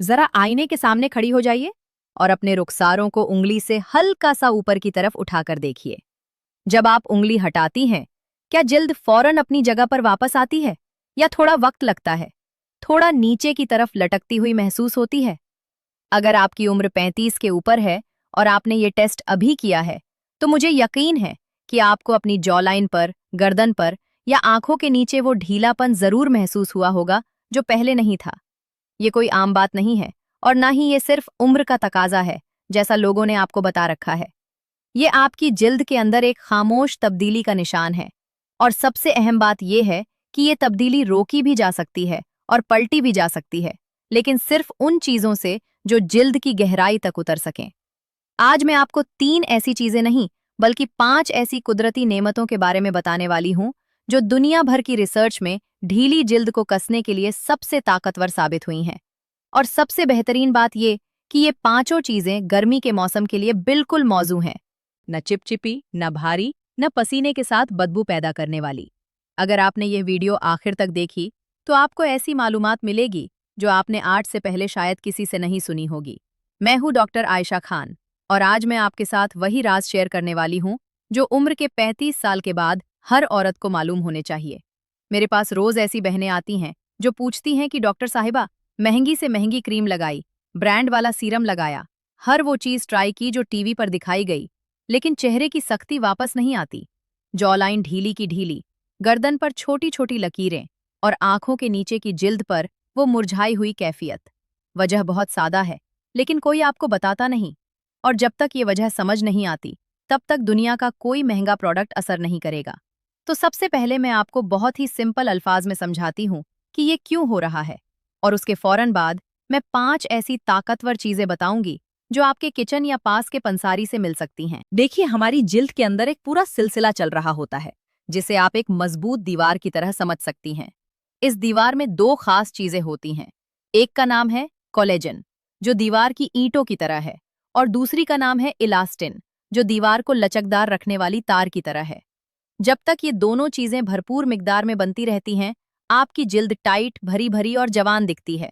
जरा आईने के सामने खड़ी हो जाइए और अपने रुखसारों को उंगली से हल्का सा ऊपर की तरफ उठाकर देखिए। जब आप उंगली हटाती हैं, क्या जिल्द फौरन अपनी जगह पर वापस आती है या थोड़ा वक्त लगता है? थोड़ा नीचे की तरफ लटकती हुई महसूस होती है? अगर आपकी उम्र 35 के ऊपर है और आपने ये टेस्ट अभी किया है, तो मुझे यकीन है कि आपको अपनी जॉलाइन पर, गर्दन पर या आंखों के नीचे वो ढीलापन जरूर महसूस हुआ होगा जो पहले नहीं था। ये कोई आम बात नहीं है और ना ही ये सिर्फ उम्र का तकाजा है, जैसा लोगों ने आपको बता रखा है। ये आपकी जिल्द के अंदर एक खामोश तब्दीली का निशान है। और सबसे अहम बात यह है कि ये तब्दीली रोकी भी जा सकती है और पलटी भी जा सकती है, लेकिन सिर्फ उन चीजों से जो जिल्द की गहराई तक उतर सकें। आज मैं आपको 3 ऐसी चीजें नहीं, बल्कि 5 ऐसी कुदरती नेमतों के बारे में बताने वाली हूं जो दुनिया भर की रिसर्च में ढीली जिल्द को कसने के लिए सबसे ताकतवर साबित हुई हैं। और सबसे बेहतरीन बात ये कि ये पांचों चीजें गर्मी के मौसम के लिए बिल्कुल मौजू हैं। न चिपचिपी, न भारी, न पसीने के साथ बदबू पैदा करने वाली। अगर आपने ये वीडियो आखिर तक देखी तो आपको ऐसी मालूमात मिलेगी जो आपने आज से पहले शायद किसी से नहीं सुनी होगी। मैं हूँ डॉक्टर आयशा खान और आज मैं आपके साथ वही राज शेयर करने वाली हूँ जो उम्र के 35 साल के बाद हर औरत को मालूम होने चाहिए। मेरे पास रोज ऐसी बहनें आती हैं जो पूछती हैं कि डॉक्टर साहिबा, महंगी से महंगी क्रीम लगाई, ब्रांड वाला सीरम लगाया, हर वो चीज ट्राई की जो टीवी पर दिखाई गई, लेकिन चेहरे की सख्ती वापस नहीं आती। जॉलाइन ढीली की ढीली, गर्दन पर छोटी छोटी लकीरें और आंखों के नीचे की जिल्द पर वो मुरझाई हुई कैफियत। वजह बहुत सादा है, लेकिन कोई आपको बताता नहीं। और जब तक ये वजह समझ नहीं आती, तब तक दुनिया का कोई महंगा प्रोडक्ट असर नहीं करेगा। तो सबसे पहले मैं आपको बहुत ही सिंपल अल्फाज में समझाती हूँ कि ये क्यों हो रहा है, और उसके फौरन बाद मैं 5 ऐसी ताकतवर चीजें बताऊंगी जो आपके किचन या पास के पंसारी से मिल सकती हैं। देखिए, हमारी जिल्द के अंदर एक पूरा सिलसिला चल रहा होता है, जिसे आप एक मजबूत दीवार की तरह समझ सकती हैं। इस दीवार में 2 खास चीजें होती हैं। एक का नाम है कोलेजन, जो दीवार की ईंटों की तरह है, और दूसरी का नाम है इलास्टिन, जो दीवार को लचकदार रखने वाली तार की तरह है। जब तक ये दोनों चीजें भरपूर मिकदार में बनती रहती हैं, आपकी जिल्द टाइट, भरी भरी और जवान दिखती है।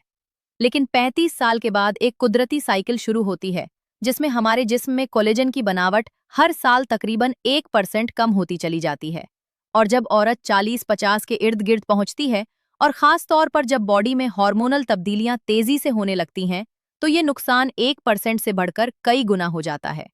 लेकिन 35 साल के बाद एक कुदरती साइकिल शुरू होती है, जिसमें हमारे जिस्म में कोलेजन की बनावट हर साल तकरीबन 1% कम होती चली जाती है। और जब औरत 40-50 के इर्द गिर्द पहुंचती है, और खास तौर पर जब बॉडी में हार्मोनल तब्दीलियां तेजी से होने लगती हैं, तो ये नुकसान 1% से बढ़कर कई गुना हो जाता है।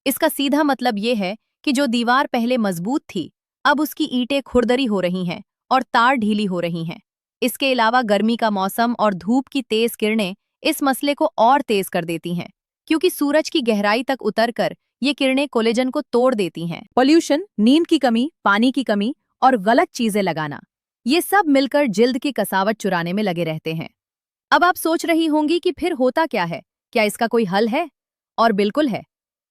इसका सीधा मतलब ये है कि जो दीवार पहले मजबूत थी, अब उसकी ईंटें खुरदरी हो रही हैं और तार ढीली हो रही हैं। इसके अलावा गर्मी का मौसम और धूप की तेज किरणें इस मसले को और तेज कर देती हैं, क्योंकि सूरज की गहराई तक उतरकर ये किरणें कोलेजन को तोड़ देती हैं। पॉल्यूशन, नींद की कमी, पानी की कमी और गलत चीजें लगाना, ये सब मिलकर जिल्द की कसावट चुराने में लगे रहते हैं। अब आप सोच रही होंगी कि फिर होता क्या है, क्या इसका कोई हल है? और बिल्कुल है।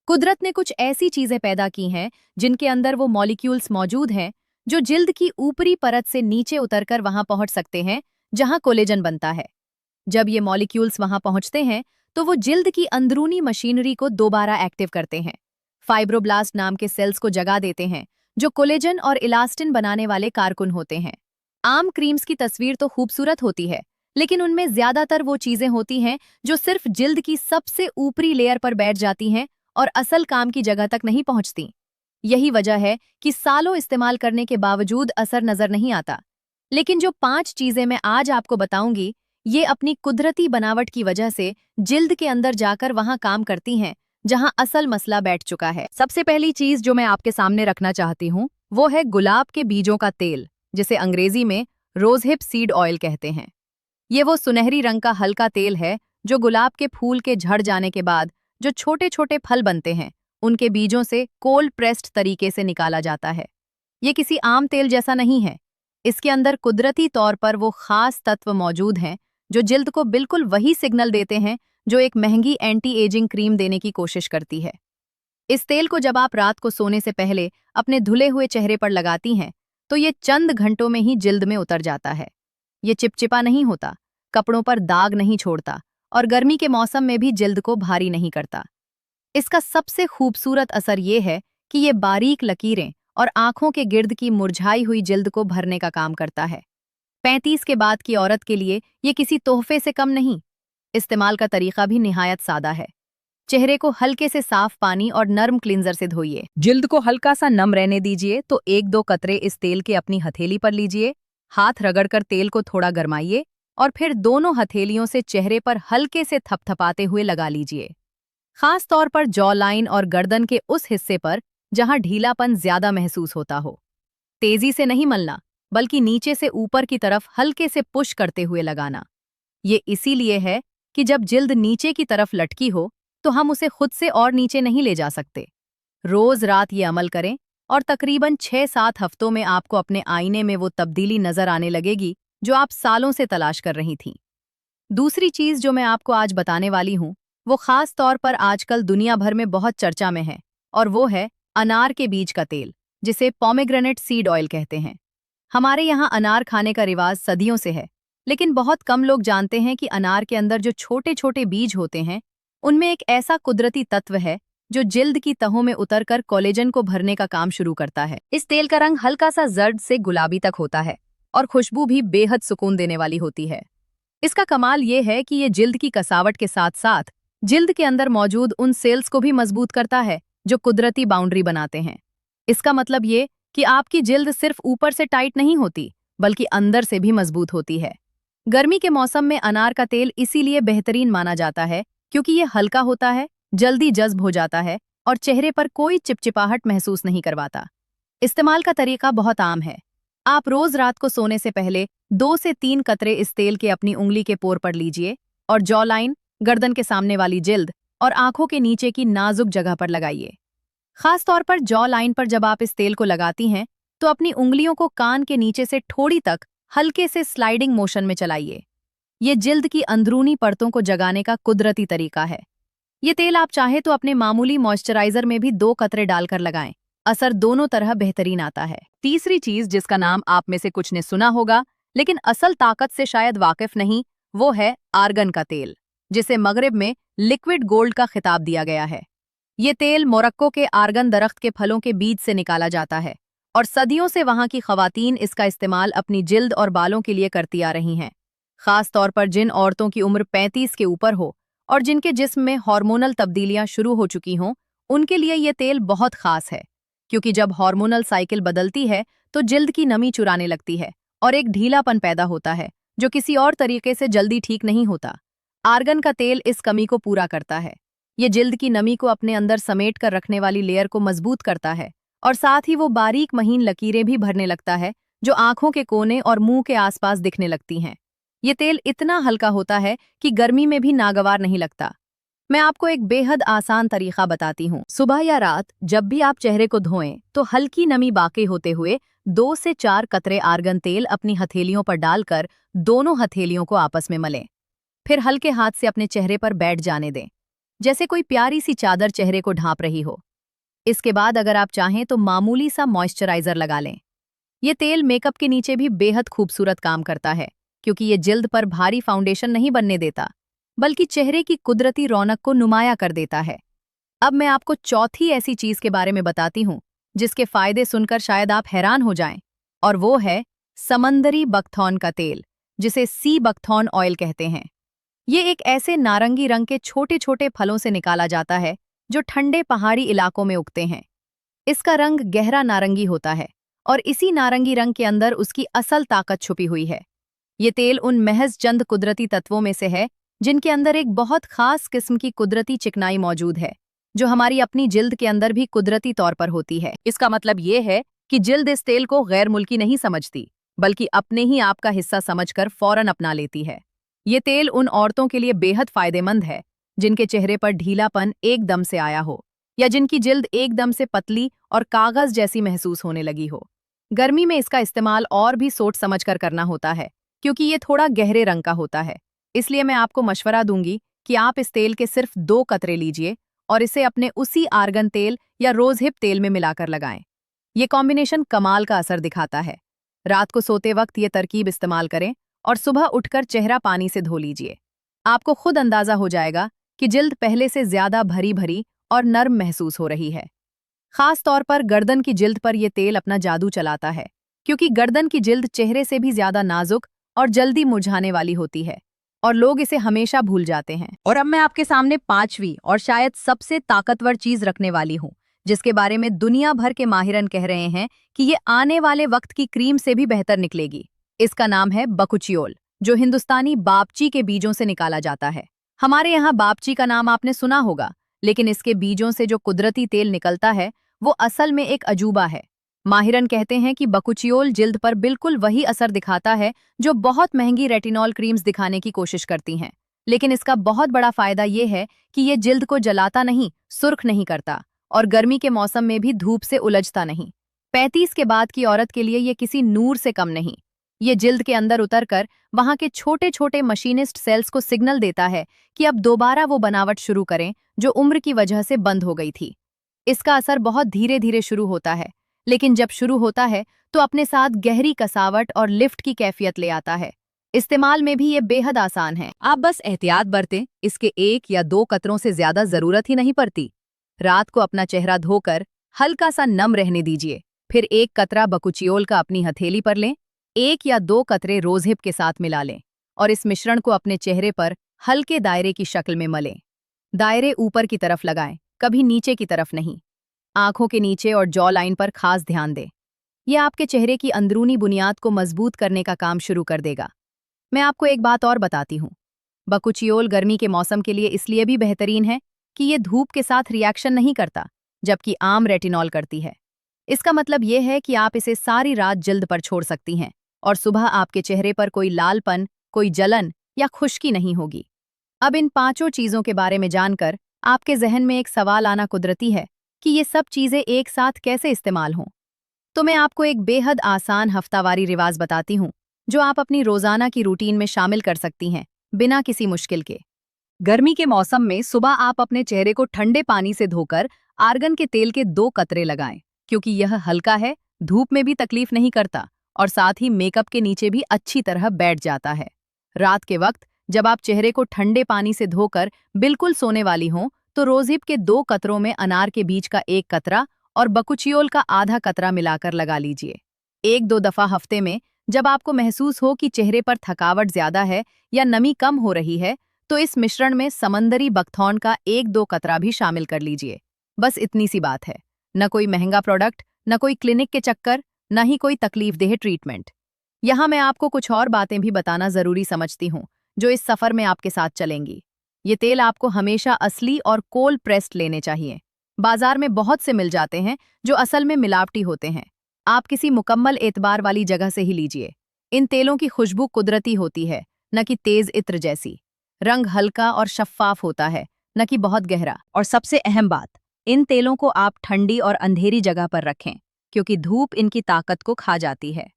कुदरत ने कुछ ऐसी चीजें पैदा की हैं जिनके अंदर वो मॉलिक्यूल्स मौजूद हैं जो जिल्द की ऊपरी परत से नीचे उतरकर वहां पहुंच सकते हैं जहां कोलेजन बनता है। जब ये मॉलिक्यूल्स वहां पहुंचते हैं, तो वो जिल्द की अंदरूनी मशीनरी को दोबारा एक्टिव करते हैं। फाइब्रोब्लास्ट नाम के सेल्स को जगा देते हैं, जो कोलेजन और इलास्टिन बनाने वाले कारकुन होते हैं। आम क्रीम्स की तस्वीर तो खूबसूरत होती है, लेकिन उनमें ज्यादातर वो चीजें होती हैं जो सिर्फ जिल्द की सबसे ऊपरी लेयर पर बैठ जाती हैं और असल काम की जगह तक नहीं पहुंचती। यही वजह है कि सालों इस्तेमाल करने के बावजूद असर नजर नहीं आता। लेकिन जो 5 चीजें मैं आज आपको बताऊंगी, ये अपनी कुदरती बनावट की वजह से जिल्द के अंदर जाकर वहां काम करती हैं जहां असल मसला बैठ चुका है। सबसे पहली चीज जो मैं आपके सामने रखना चाहती हूँ, वो है गुलाब के बीजों का तेल, जिसे अंग्रेजी में रोजहिप सीड ऑयल कहते हैं। ये वो सुनहरी रंग का हल्का तेल है जो गुलाब के फूल के झड़ जाने के बाद जो छोटे छोटे फल बनते हैं, उनके बीजों से कोल्ड प्रेस्ड तरीके से निकाला जाता है। ये किसी आम तेल जैसा नहीं है। इसके अंदर कुदरती तौर पर वो खास तत्व मौजूद हैं जो जिल्द को बिल्कुल वही सिग्नल देते हैं जो एक महंगी एंटी एजिंग क्रीम देने की कोशिश करती है। इस तेल को जब आप रात को सोने से पहले अपने धुले हुए चेहरे पर लगाती हैं, तो ये चंद घंटों में ही जिल्द में उतर जाता है। ये चिपचिपा नहीं होता, कपड़ों पर दाग नहीं छोड़ता और गर्मी के मौसम में भी जिल्द को भारी नहीं करता। इसका सबसे खूबसूरत असर ये है कि ये बारीक लकीरें और आंखों के गिर्द की मुरझाई हुई जिल्द को भरने का काम करता है। 35 के बाद की औरत के लिए ये किसी तोहफे से कम नहीं। इस्तेमाल का तरीका भी निहायत सादा है। चेहरे को हल्के से साफ पानी और नर्म क्लींजर से धोइए। जिल्द को हल्का सा नम रहने दीजिए तो 1-2 कतरे इस तेल के अपनी हथेली पर लीजिए। हाथ रगड़कर तेल को थोड़ा गरमाइए और फिर दोनों हथेलियों से चेहरे पर हल्के से थपथपाते हुए लगा लीजिए। खास तौर पर जॉ लाइन और गर्दन के उस हिस्से पर जहां ढीलापन ज्यादा महसूस होता हो। तेजी से नहीं मलना, बल्कि नीचे से ऊपर की तरफ हल्के से पुश करते हुए लगाना। ये इसीलिए है कि जब जिल्द नीचे की तरफ लटकी हो तो हम उसे खुद से और नीचे नहीं ले जा सकते। रोज रात ये अमल करें और तकरीबन 6-7 हफ्तों में आपको अपने आईने में वो तब्दीली नजर आने लगेगी जो आप सालों से तलाश कर रही थीं। दूसरी चीज जो मैं आपको आज बताने वाली हूं, वो खास तौर पर आजकल दुनिया भर में बहुत चर्चा में है, और वो है अनार के बीज का तेल, जिसे पोमेग्रेनेट सीड ऑयल कहते हैं। हमारे यहाँ अनार खाने का रिवाज सदियों से है, लेकिन बहुत कम लोग जानते हैं कि अनार के अंदर जो छोटे छोटे बीज होते हैं, उनमें एक ऐसा कुदरती तत्व है जो जिल्द की तहों में उतरकर कोलेजन को भरने का काम शुरू करता है। इस तेल का रंग हल्का सा जर्द से गुलाबी तक होता है और खुशबू भी बेहद सुकून देने वाली होती है। इसका कमाल ये है कि ये जिल्द की कसावट के साथ साथ जिल्द के अंदर मौजूद उन सेल्स को भी मजबूत करता है जो कुदरती बाउंड्री बनाते हैं। इसका मतलब ये कि आपकी जिल्द सिर्फ ऊपर से टाइट नहीं होती, बल्कि अंदर से भी मजबूत होती है। गर्मी के मौसम में अनार का तेल इसीलिए बेहतरीन माना जाता है क्योंकि ये हल्का होता है, जल्दी जज्ब हो जाता है और चेहरे पर कोई चिपचिपाहट महसूस नहीं करवाता। इस्तेमाल का तरीका बहुत आम है। आप रोज रात को सोने से पहले 2 से 3 कतरे इस तेल के अपनी उंगली के पोर पर लीजिए और जॉ लाइन, गर्दन के सामने वाली जिल्द और आंखों के नीचे की नाजुक जगह पर लगाइए। खास तौर पर जॉ लाइन पर जब आप इस तेल को लगाती हैं तो अपनी उंगलियों को कान के नीचे से ठोड़ी तक हल्के से स्लाइडिंग मोशन में चलाइए। ये जिल्द की अंदरूनी परतों को जगाने का कुदरती तरीका है। ये तेल आप चाहे तो अपने मामूली मॉइस्चराइजर में भी 2 कतरे डालकर लगाएं। असर दोनों तरह बेहतरीन आता है। तीसरी चीज जिसका नाम आप में से कुछ ने सुना होगा, लेकिन असल ताकत से शायद वाकिफ नहीं, वो है आर्गन का तेल, जिसे मगरिब में लिक्विड गोल्ड का खिताब दिया गया है। ये तेल मोरक्को के आर्गन दरख्त के फलों के बीज से निकाला जाता है और सदियों से वहां की खवातीन इसका इस्तेमाल अपनी जिल्द और बालों के लिए करती आ रही हैं। खास तौर पर जिन औरतों की उम्र 35 के ऊपर हो और जिनके जिस्म में हार्मोनल तब्दीलियां शुरू हो चुकी हों, उनके लिए ये तेल बहुत खास है, क्योंकि जब हार्मोनल साइकिल बदलती है तो जिल्द की नमी चुराने लगती है और एक ढीलापन पैदा होता है जो किसी और तरीके से जल्दी ठीक नहीं होता। आर्गन का तेल इस कमी को पूरा करता है। ये जिल्द की नमी को अपने अंदर समेट कर रखने वाली लेयर को मजबूत करता है और साथ ही वो बारीक महीन लकीरें भी भरने लगता है जो आंखों के कोने और मुंह के आसपास दिखने लगती हैं। ये तेल इतना हल्का होता है कि गर्मी में भी नागवार नहीं लगता। मैं आपको एक बेहद आसान तरीका बताती हूँ। सुबह या रात जब भी आप चेहरे को धोएं तो हल्की नमी बाकी होते हुए 2 से 4 कतरे आर्गन तेल अपनी हथेलियों पर डालकर दोनों हथेलियों को आपस में मलें। फिर हल्के हाथ से अपने चेहरे पर बैठ जाने दें, जैसे कोई प्यारी सी चादर चेहरे को ढांप रही हो। इसके बाद अगर आप चाहें तो मामूली सा मॉइस्चराइजर लगा लें। ये तेल मेकअप के नीचे भी बेहद खूबसूरत काम करता है, क्योंकि ये जिल्द पर भारी फाउंडेशन नहीं बनने देता, बल्कि चेहरे की कुदरती रौनक को नुमाया कर देता है। अब मैं आपको चौथी ऐसी चीज के बारे में बताती हूँ जिसके फायदे सुनकर शायद आप हैरान हो जाएं, और वो है समंदरी बकथॉर्न का तेल, जिसे सी बकथॉर्न ऑयल कहते हैं। ये एक ऐसे नारंगी रंग के छोटे छोटे फलों से निकाला जाता है जो ठंडे पहाड़ी इलाकों में उगते हैं। इसका रंग गहरा नारंगी होता है और इसी नारंगी रंग के अंदर उसकी असल ताकत छुपी हुई है। ये तेल उन महज चंद कुदरती तत्वों में से है जिनके अंदर एक बहुत खास किस्म की कुदरती चिकनाई मौजूद है, जो हमारी अपनी जिल्द के अंदर भी कुदरती तौर पर होती है। इसका मतलब ये है कि जिल्द इस तेल को गैर मुल्की नहीं समझती, बल्कि अपने ही आप का हिस्सा समझकर फौरन अपना लेती है। ये तेल उन औरतों के लिए बेहद फायदेमंद है जिनके चेहरे पर ढीलापन एकदम से आया हो, या जिनकी जिल्द एकदम से पतली और कागज जैसी महसूस होने लगी हो। गर्मी में इसका इस्तेमाल और भी सोच समझकर करना होता है, क्योंकि ये थोड़ा गहरे रंग का होता है। इसलिए मैं आपको मशवरा दूंगी कि आप इस तेल के सिर्फ 2 कतरे लीजिए और इसे अपने उसी आर्गन तेल या रोजहिप तेल में मिलाकर लगाएं। ये कॉम्बिनेशन कमाल का असर दिखाता है। रात को सोते वक्त ये तरकीब इस्तेमाल करें और सुबह उठकर चेहरा पानी से धो लीजिए। आपको खुद अंदाजा हो जाएगा कि जिल्द पहले से ज्यादा भरी भरी और नर्म महसूस हो रही है। खास तौर पर गर्दन की जिल्द पर यह तेल अपना जादू चलाता है, क्योंकि गर्दन की जिल्द चेहरे से भी ज्यादा नाजुक और जल्दी मुरझाने वाली होती है। और लोग इसे हमेशा भूल जाते हैं। और अब मैं आपके सामने पांचवी और शायद सबसे ताकतवर चीज रखने वाली हूँ, जिसके बारे में दुनिया भर के माहिरन कह रहे हैं कि ये आने वाले वक्त की क्रीम से भी बेहतर निकलेगी। इसका नाम है बकुचियोल, जो हिंदुस्तानी बापची के बीजों से निकाला जाता है। हमारे यहाँ बापची का नाम आपने सुना होगा, लेकिन इसके बीजों से जो कुदरती तेल निकलता है वो असल में एक अजूबा है। माहिरन कहते हैं कि बकुचियोल जिल्द पर बिल्कुल वही असर दिखाता है जो बहुत महंगी रेटिनॉल क्रीम्स दिखाने की कोशिश करती हैं। लेकिन इसका बहुत बड़ा फायदा ये है कि ये जिल्द को जलाता नहीं, सुर्ख नहीं करता और गर्मी के मौसम में भी धूप से उलझता नहीं। 35 के बाद की औरत के लिए ये किसी नूर से कम नहीं। ये जिल्द के अंदर उतरकर वहां के छोटे छोटे मशीनिस्ट सेल्स को सिग्नल देता है कि अब दोबारा वो बनावट शुरू करें जो उम्र की वजह से बंद हो गई थी। इसका असर बहुत धीरे धीरे शुरू होता है, लेकिन जब शुरू होता है तो अपने साथ गहरी कसावट और लिफ्ट की कैफियत ले आता है। इस्तेमाल में भी ये बेहद आसान है। आप बस एहतियात बरतें, इसके 1 या 2 कतरों से ज्यादा जरूरत ही नहीं पड़ती। रात को अपना चेहरा धोकर हल्का सा नम रहने दीजिए, फिर 1 कतरा बकुचियोल का अपनी हथेली पर लें, 1 या 2 कतरे रोजहिप के साथ मिला लें और इस मिश्रण को अपने चेहरे पर हल्के दायरे की शक्ल में मलें। दायरे ऊपर की तरफ लगाएं, कभी नीचे की तरफ नहीं। आंखों के नीचे और जॉ लाइन पर खास ध्यान दें। यह आपके चेहरे की अंदरूनी बुनियाद को मजबूत करने का काम शुरू कर देगा। मैं आपको एक बात और बताती हूँ, बकुचियोल गर्मी के मौसम के लिए इसलिए भी बेहतरीन है कि ये धूप के साथ रिएक्शन नहीं करता, जबकि आम रेटिनॉल करती है। इसका मतलब ये है कि आप इसे सारी रात जिल्द पर छोड़ सकती हैं और सुबह आपके चेहरे पर कोई लालपन, कोई जलन या खुश्की नहीं होगी। अब इन 5 चीजों के बारे में जानकर आपके जहन में एक सवाल आना कुदरती है कि ये सब चीजें एक साथ कैसे इस्तेमाल हों। तो मैं आपको एक बेहद आसान हफ्तावारी रिवाज बताती हूँ जो आप अपनी रोजाना की रूटीन में शामिल कर सकती हैं, बिना किसी मुश्किल के। गर्मी के मौसम में सुबह आप अपने चेहरे को ठंडे पानी से धोकर आर्गन के तेल के 2 कतरे लगाएं, क्योंकि यह हल्का है, धूप में भी तकलीफ नहीं करता और साथ ही मेकअप के नीचे भी अच्छी तरह बैठ जाता है। रात के वक्त जब आप चेहरे को ठंडे पानी से धोकर बिल्कुल सोने वाली हों, तो रोजहिप के 2 कतरों में अनार के बीज का 1 कतरा और बकुचियोल का आधा कतरा मिलाकर लगा लीजिए। 1-2 दफा हफ्ते में जब आपको महसूस हो कि चेहरे पर थकावट ज्यादा है या नमी कम हो रही है, तो इस मिश्रण में समंदरी बकथॉर्न का 1-2 कतरा भी शामिल कर लीजिए। बस इतनी सी बात है। न कोई महंगा प्रोडक्ट, न कोई क्लिनिक के चक्कर, न ही कोई तकलीफदेह ट्रीटमेंट। यहाँ मैं आपको कुछ और बातें भी बताना जरूरी समझती हूँ जो इस सफर में आपके साथ चलेंगी। ये तेल आपको हमेशा असली और कोल्ड प्रेस्ड लेने चाहिए। बाजार में बहुत से मिल जाते हैं जो असल में मिलावटी होते हैं। आप किसी मुकम्मल एतबार वाली जगह से ही लीजिए। इन तेलों की खुशबू कुदरती होती है, न कि तेज इत्र जैसी। रंग हल्का और शफ्फाफ होता है, न कि बहुत गहरा। और सबसे अहम बात, इन तेलों को आप ठंडी और अंधेरी जगह पर रखें, क्योंकि धूप इनकी ताकत को खा जाती है।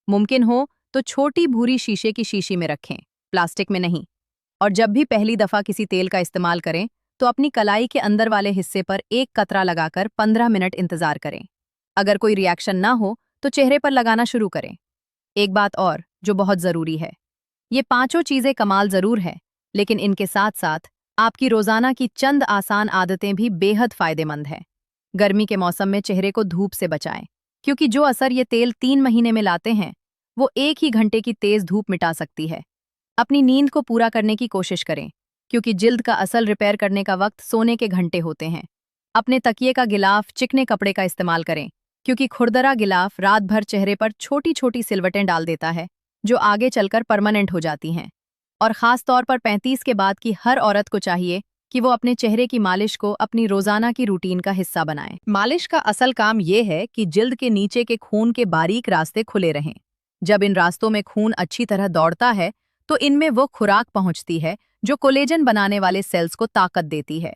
मुमकिन हो तो छोटी भूरी शीशे की शीशी में रखें, प्लास्टिक में नहीं। और जब भी पहली दफा किसी तेल का इस्तेमाल करें तो अपनी कलाई के अंदर वाले हिस्से पर 1 कतरा लगाकर 15 मिनट इंतजार करें। अगर कोई रिएक्शन ना हो तो चेहरे पर लगाना शुरू करें। एक बात और जो बहुत जरूरी है, ये 5 चीजें कमाल जरूर है, लेकिन इनके साथ साथ आपकी रोजाना की चंद आसान आदतें भी बेहद फायदेमंद हैं। गर्मी के मौसम में चेहरे को धूप से बचाएं, क्योंकि जो असर ये तेल 3 महीने में लाते हैं वो 1 ही घंटे की तेज धूप मिटा सकती है। अपनी नींद को पूरा करने की कोशिश करें, क्योंकि जिल्द का असल रिपेयर करने का वक्त सोने के घंटे होते हैं। अपने तकिए का गिलाफ चिकने कपड़े का इस्तेमाल करें, क्योंकि खुरदरा गिलाफ रात भर चेहरे पर छोटी छोटी सिलवटें डाल देता है जो आगे चलकर परमानेंट हो जाती हैं। और खास तौर पर 35 के बाद की हर औरत को चाहिए कि वो अपने चेहरे की मालिश को अपनी रोजाना की रूटीन का हिस्सा बनाएं। मालिश का असल काम ये है कि जिल्द के नीचे के खून के बारीक रास्ते खुले रहें। जब इन रास्तों में खून अच्छी तरह दौड़ता है तो इनमें वो खुराक पहुंचती है जो कोलेजन बनाने वाले सेल्स को ताकत देती है।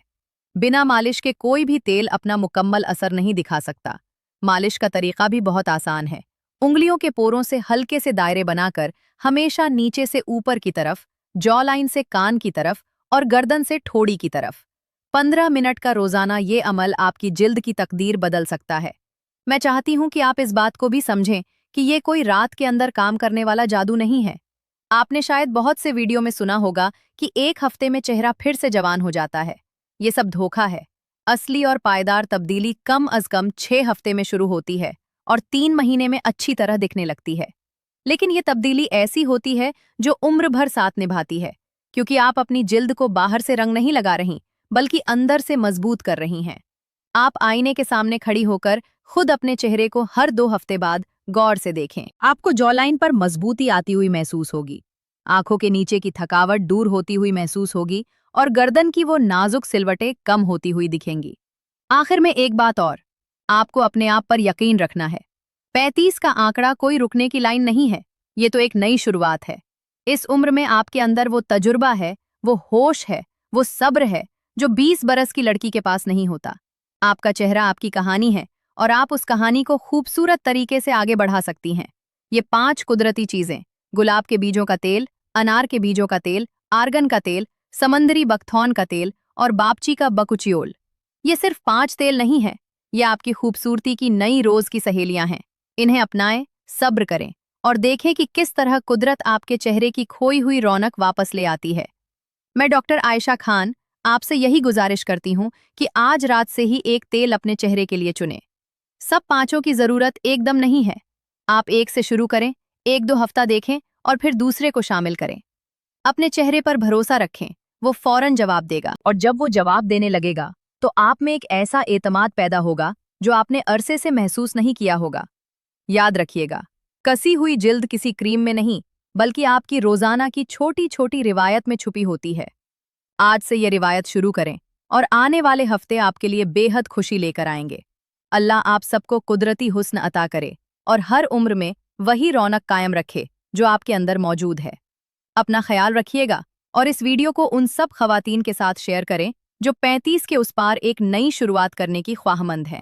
बिना मालिश के कोई भी तेल अपना मुकम्मल असर नहीं दिखा सकता। मालिश का तरीका भी बहुत आसान है। उंगलियों के पोरों से हल्के से दायरे बनाकर हमेशा नीचे से ऊपर की तरफ, जॉ लाइन से कान की तरफ और गर्दन से ठोड़ी की तरफ 15 मिनट का रोजाना ये अमल आपकी जिल्द की तकदीर बदल सकता है। मैं चाहती हूं कि आप इस बात को भी समझें कि ये कोई रात के अंदर काम करने वाला जादू नहीं है। आपने शायद बहुत से वीडियो में सुना होगा कि 1 हफ्ते में चेहरा फिर से जवान हो जाता है। ये सब धोखा है। असली और पायदार तब्दीली कम अज कम 6 हफ्ते में शुरू होती है और 3 महीने में अच्छी तरह दिखने लगती है। लेकिन ये तब्दीली ऐसी होती है जो उम्र भर साथ निभाती है, क्योंकि आप अपनी जिल्द को बाहर से रंग नहीं लगा रही, बल्कि अंदर से मजबूत कर रही हैं। आप आईने के सामने खड़ी होकर खुद अपने चेहरे को हर 2 हफ्ते बाद गौर से देखें। आपको जॉलाइन पर मजबूती आती हुई महसूस होगी, आंखों के नीचे की थकावट दूर होती हुई महसूस होगी और गर्दन की वो नाजुक सिलवटें कम होती हुई दिखेंगी। आखिर में एक बात और, आपको अपने आप पर यकीन रखना है। 35 का आंकड़ा कोई रुकने की लाइन नहीं है, ये तो एक नई शुरुआत है। इस उम्र में आपके अंदर वो तजुर्बा है, वो होश है, वो सब्र है जो 20 बरस की लड़की के पास नहीं होता। आपका चेहरा आपकी कहानी है और आप उस कहानी को खूबसूरत तरीके से आगे बढ़ा सकती हैं। ये 5 कुदरती चीजें, गुलाब के बीजों का तेल, अनार के बीजों का तेल, आर्गन का तेल, समंदरी बकथौन का तेल और बापची का बकुचियोल, ये सिर्फ 5 तेल नहीं है, ये आपकी खूबसूरती की नई रोज की सहेलियां हैं। इन्हें अपनाएं, सब्र करें और देखें कि किस तरह कुदरत आपके चेहरे की खोई हुई रौनक वापस ले आती है। मैं डॉक्टर आयशा खान आपसे यही गुजारिश करती हूँ कि आज रात से ही एक तेल अपने चेहरे के लिए चुनें। सब 5 की जरूरत एकदम नहीं है। आप एक से शुरू करें, 1-2 हफ्ता देखें और फिर दूसरे को शामिल करें। अपने चेहरे पर भरोसा रखें, वो फौरन जवाब देगा और जब वो जवाब देने लगेगा तो आप में एक ऐसा एतमाद पैदा होगा जो आपने अरसे से महसूस नहीं किया होगा। याद रखिएगा, कसी हुई जिल्द किसी क्रीम में नहीं, बल्कि आपकी रोजाना की छोटी छोटी रिवायत में छुपी होती है। आज से ये रिवायत शुरू करें और आने वाले हफ्ते आपके लिए बेहद खुशी लेकर आएंगे। अल्लाह आप सबको कुदरती हुस्न अता करे और हर उम्र में वही रौनक कायम रखे जो आपके अंदर मौजूद है। अपना ख्याल रखिएगा और इस वीडियो को उन सब खवातीन के साथ शेयर करें जो 35 के उस पार एक नई शुरुआत करने की ख्वाहमंद हैं।